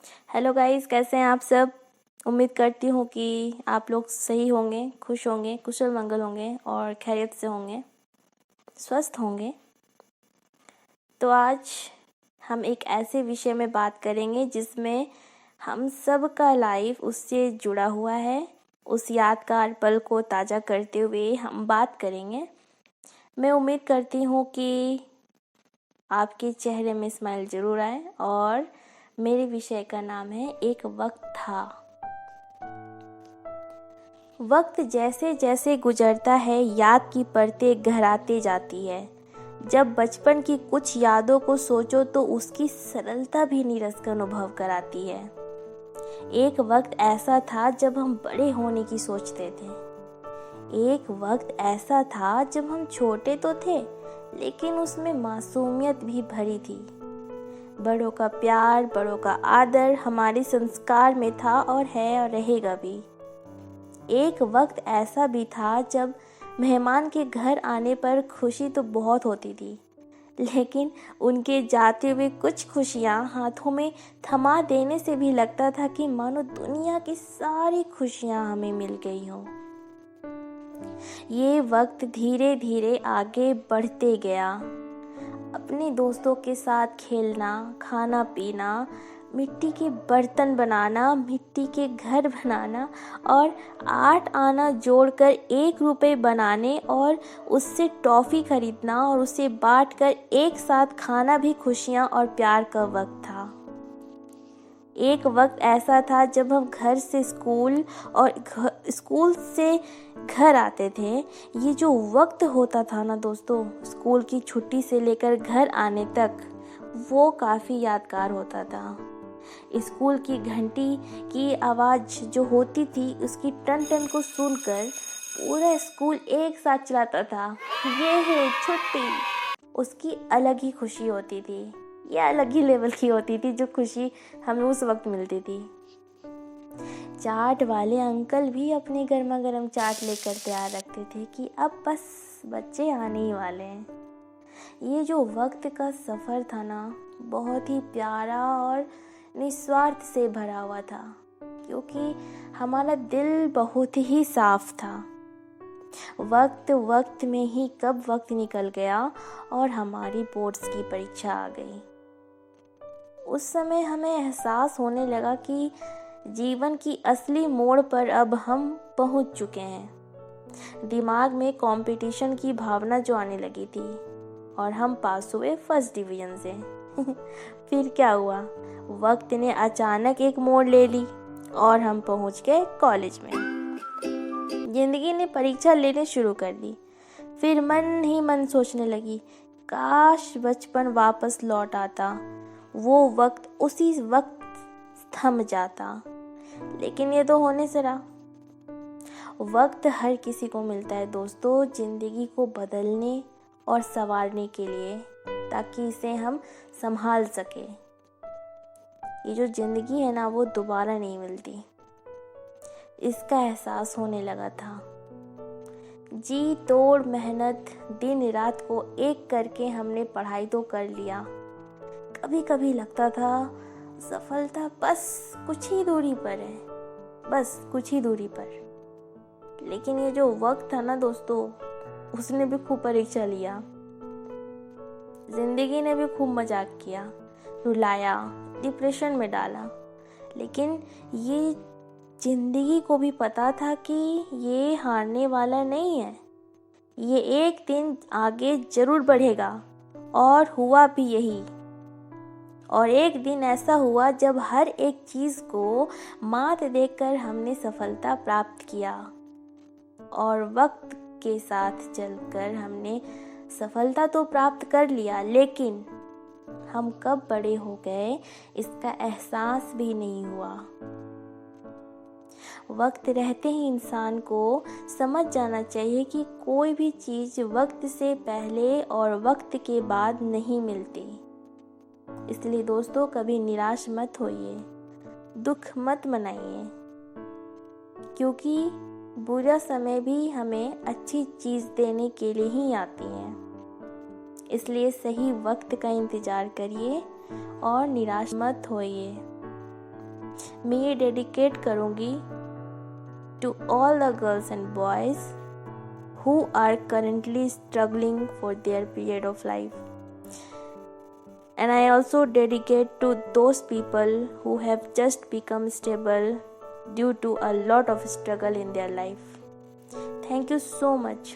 Hello guys, कैसे हैं आप सब। उम्मीद करती हूँ कि आप लोग सही होंगे, खुश होंगे, कुशल मंगल होंगे और खैरियत से होंगे, स्वस्थ होंगे। तो आज हम एक ऐसे विषय में बात करेंगे जिसमें हम सब का लाइफ उससे जुड़ा हुआ है। उस यादगार पल को ताज़ा करते हुए हम बात करेंगे। मैं उम्मीद करती हूँ कि आपके चेहरे में स्माइल ज़रूर आए। और मेरे विषय का नाम है एक वक्त था। वक्त जैसे जैसे गुजरता है याद की परतें गहराती जाती है। जब बचपन की कुछ यादों को सोचो तो उसकी सरलता भी नीरस का अनुभव कराती है। एक वक्त ऐसा था जब हम बड़े होने की सोचते थे। एक वक्त ऐसा था जब हम छोटे तो थे लेकिन उसमें मासूमियत भी भरी थी। बड़ों का प्यार, बड़ों का आदर हमारे संस्कार में था और है और रहेगा भी। एक वक्त ऐसा भी था जब मेहमान के घर आने पर खुशी तो बहुत होती थी, लेकिन उनके जाते हुए कुछ खुशियाँ हाथों में थमा देने से भी लगता था कि मानो दुनिया की सारी खुशियाँ हमें मिल गई हों। ये वक्त धीरे धीरे आगे बढ़ते गया। अपने दोस्तों के साथ खेलना, खाना पीना, मिट्टी के बर्तन बनाना, मिट्टी के घर बनाना और 8 आना जोड़कर 1 रुपए बनाने और उससे टॉफ़ी खरीदना और उसे बांटकर एक साथ खाना भी खुशियाँ और प्यार का वक्त था। एक वक्त ऐसा था जब हम घर से स्कूल और स्कूल से घर आते थे। ये जो वक्त होता था ना दोस्तों, स्कूल की छुट्टी से लेकर घर आने तक, वो काफ़ी यादगार होता था। स्कूल की घंटी की आवाज़ जो होती थी, उसकी टन टन को सुनकर पूरा स्कूल एक साथ चिल्लाता था, ये है छुट्टी। उसकी अलग ही खुशी होती थी। ये अलग ही लेवल की होती थी जो खुशी हमें उस वक्त मिलती थी। चाट वाले अंकल भी अपने गर्मा गर्म चाट लेकर तैयार रखते थे कि अब बस बच्चे आने ही वाले हैं। ये जो वक्त का सफ़र था ना, बहुत ही प्यारा और निस्वार्थ से भरा हुआ था, क्योंकि हमारा दिल बहुत ही साफ था। वक्त में ही कब वक्त निकल गया और हमारी बोर्ड्स की परीक्षा आ गई। उस समय हमें एहसास होने लगा कि जीवन की असली मोड़ पर अब हम पहुंच चुके हैं। दिमाग में कंपटीशन की भावना जो आने लगी थी और हम पास हुए फर्स्ट डिवीज़न से। फिर क्या हुआ, वक्त ने अचानक एक मोड़ ले ली और हम पहुंच गए कॉलेज में। जिंदगी ने परीक्षा लेने शुरू कर दी। फिर मन ही मन सोचने लगी, काश बचपन वापस लौट आता, वो वक्त उसी वक्त थम जाता। लेकिन ये तो होने से रहा। वक्त हर किसी को मिलता है दोस्तों, जिंदगी को बदलने और संवारने के लिए, ताकि इसे हम संभाल सके। ये जो जिंदगी है ना, वो दोबारा नहीं मिलती। इसका एहसास होने लगा था। जी तोड़ मेहनत, दिन रात को एक करके हमने पढ़ाई तो कर लिया। कभी कभी लगता था सफलता बस कुछ ही दूरी पर है, बस कुछ ही दूरी पर। लेकिन ये जो वक्त था ना दोस्तों, उसने भी खूब परीक्षा लिया। जिंदगी ने भी खूब मजाक किया, रुलाया, डिप्रेशन में डाला। लेकिन ये जिंदगी को भी पता था कि ये हारने वाला नहीं है। ये एक दिन आगे जरूर बढ़ेगा। और हुआ भी यही। और एक दिन ऐसा हुआ जब हर एक चीज़ को मात देकर हमने सफलता प्राप्त किया। और वक्त के साथ चलकर हमने सफलता तो प्राप्त कर लिया, लेकिन हम कब बड़े हो गए इसका एहसास भी नहीं हुआ। वक्त रहते ही इंसान को समझ जाना चाहिए कि कोई भी चीज़ वक्त से पहले और वक्त के बाद नहीं मिलती। इसलिए दोस्तों, कभी निराश मत होइए, दुख मत मनाइए, क्योंकि बुरा समय भी हमें अच्छी चीज़ देने के लिए ही आती है। इसलिए सही वक्त का इंतज़ार करिए और निराश मत होइए। मैं ये डेडिकेट करूँगी to all the girls and boys who are currently struggling for their period of life. And I also dedicate to those people who have just become stable due to a lot of struggle in their life. Thank you so much.